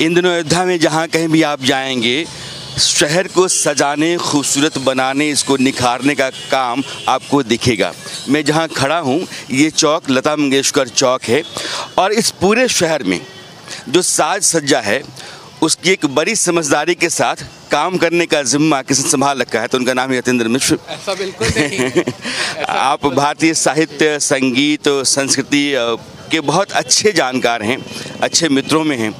इन दिनों अयोध्या में जहाँ कहीं भी आप जाएंगे, शहर को सजाने, खूबसूरत बनाने, इसको निखारने का काम आपको दिखेगा। मैं जहाँ खड़ा हूँ ये चौक लता मंगेशकर चौक है और इस पूरे शहर में जो साज सज्जा है उसकी एक बड़ी समझदारी के साथ काम करने का जिम्मा किसने संभाल रखा है तो उनका नाम है यतीन्द्र मिश्र। ऐसा बिल्कुल नहीं। आप भारतीय साहित्य, संगीत, संस्कृति के बहुत अच्छे जानकार हैं, अच्छे मित्रों में हैं।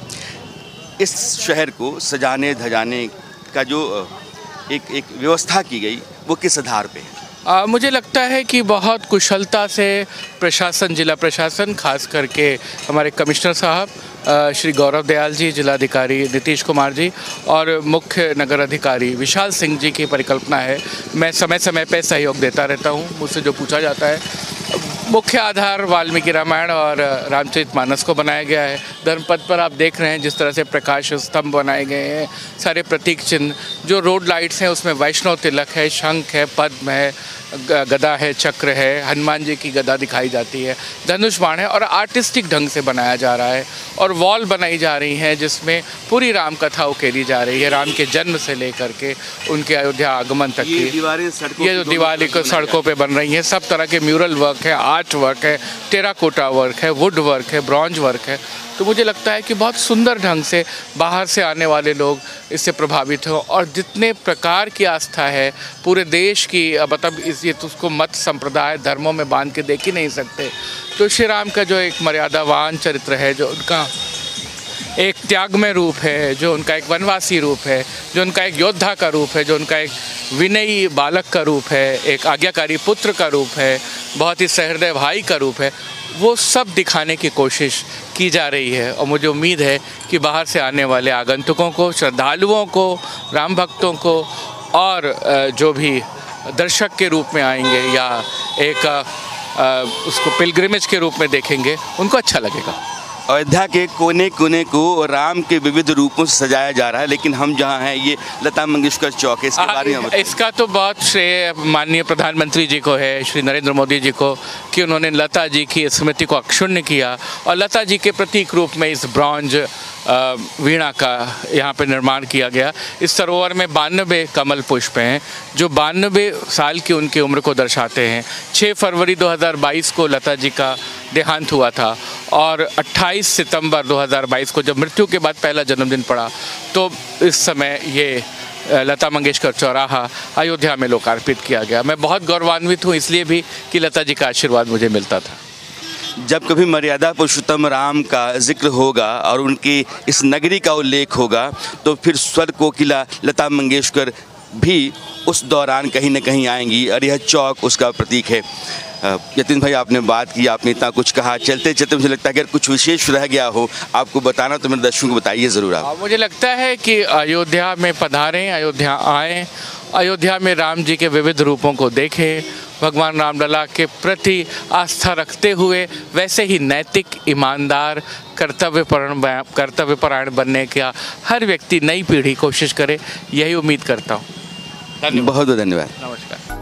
इस शहर को सजाने धजाने का जो एक व्यवस्था की गई वो किस आधार पे है? मुझे लगता है कि बहुत कुशलता से प्रशासन, जिला प्रशासन, खास करके हमारे कमिश्नर साहब श्री गौरव दयाल जी, जिलाधिकारी नीतीश कुमार जी और मुख्य नगर अधिकारी विशाल सिंह जी की परिकल्पना है। मैं समय समय पर सहयोग देता रहता हूँ। मुझसे जो पूछा जाता है, मुख्य आधार वाल्मीकि रामायण और रामचरितमानस को बनाया गया है। धर्मपथ पर आप देख रहे हैं जिस तरह से प्रकाश स्तंभ बनाए गए हैं, सारे प्रतीक चिन्ह, जो रोड लाइट्स हैं उसमें वैष्णव तिलक है, शंख है, पद्म है, गदा है, चक्र है, हनुमान जी की गदा दिखाई जाती है, धनुष बाण है और आर्टिस्टिक ढंग से बनाया जा रहा है। और वॉल बनाई जा रही हैं जिसमें पूरी राम कथा उकेरी जा रही है, राम के जन्म से लेकर के उनके अयोध्या आगमन तक की। ये जो दिवाली को सड़कों पे बन रही हैं, सब तरह के म्यूरल वर्क है, आर्ट वर्क है, टेराकोटा वर्क है, वुड वर्क है, ब्रॉन्ज वर्क है। तो मुझे लगता है कि बहुत सुंदर ढंग से बाहर से आने वाले लोग इससे प्रभावित हो। और जितने प्रकार की आस्था है पूरे देश की, मतलब ये तो उसको मत संप्रदाय धर्मों में बांध के देख ही नहीं सकते। तो श्री राम का जो एक मर्यादावान चरित्र है, जो उनका एक त्यागमय रूप है, जो उनका एक वनवासी रूप है, जो उनका एक योद्धा का रूप है, जो उनका एक विनयी बालक का रूप है, एक आज्ञाकारी पुत्र का रूप है, बहुत ही सहृदय भाई का रूप है, वो सब दिखाने की कोशिश की जा रही है। और मुझे उम्मीद है कि बाहर से आने वाले आगंतुकों को, श्रद्धालुओं को, राम भक्तों को और जो भी दर्शक के रूप में आएंगे या एक उसको पिलग्रिमेज के रूप में देखेंगे, उनको अच्छा लगेगा। अयोध्या के कोने कोने को राम के विविध रूपों से सजाया जा रहा है, लेकिन हम जहाँ हैं ये लता मंगेशकर चौक है, इसके बारे में इसका तो बहुत श्रेय माननीय प्रधानमंत्री जी को है, श्री नरेंद्र मोदी जी को, कि उन्होंने लता जी की स्मृति को अक्षुण्ण किया और लता जी के प्रतीक रूप में इस ब्रॉन्ज वीणा का यहाँ पे निर्माण किया गया। इस सरोवर में 92 कमल पुष्प हैं जो 92 साल की उनकी उम्र को दर्शाते हैं। 6 फरवरी 2022 को लता जी का देहांत हुआ था और 28 सितंबर 2022 को जब मृत्यु के बाद पहला जन्मदिन पड़ा, तो इस समय ये लता मंगेशकर चौराहा अयोध्या में लोकार्पित किया गया। मैं बहुत गौरवान्वित हूँ इसलिए भी कि लता जी का आशीर्वाद मुझे मिलता था। जब कभी मर्यादा पुरुषोत्तम राम का जिक्र होगा और उनकी इस नगरी का उल्लेख होगा तो फिर स्वर कोकिला लता मंगेशकर भी उस दौरान कहीं न कहीं आएंगी और यह चौक उसका प्रतीक है। यतीन भाई, आपने बात की, आपने इतना कुछ कहा, चलते चलते मुझे लगता है अगर कुछ विशेष रह गया हो आपको बताना तो मेरे दर्शकों को बताइए ज़रूर आप। मुझे लगता है कि अयोध्या में पधारें, अयोध्या आएँ, अयोध्या में राम जी के विविध रूपों को देखें, भगवान रामलला के प्रति आस्था रखते हुए वैसे ही नैतिक, ईमानदार, कर्तव्यपरायण बनने का हर व्यक्ति, नई पीढ़ी कोशिश करे, यही उम्मीद करता हूँ। बहुत बहुत धन्यवाद। नमस्कार।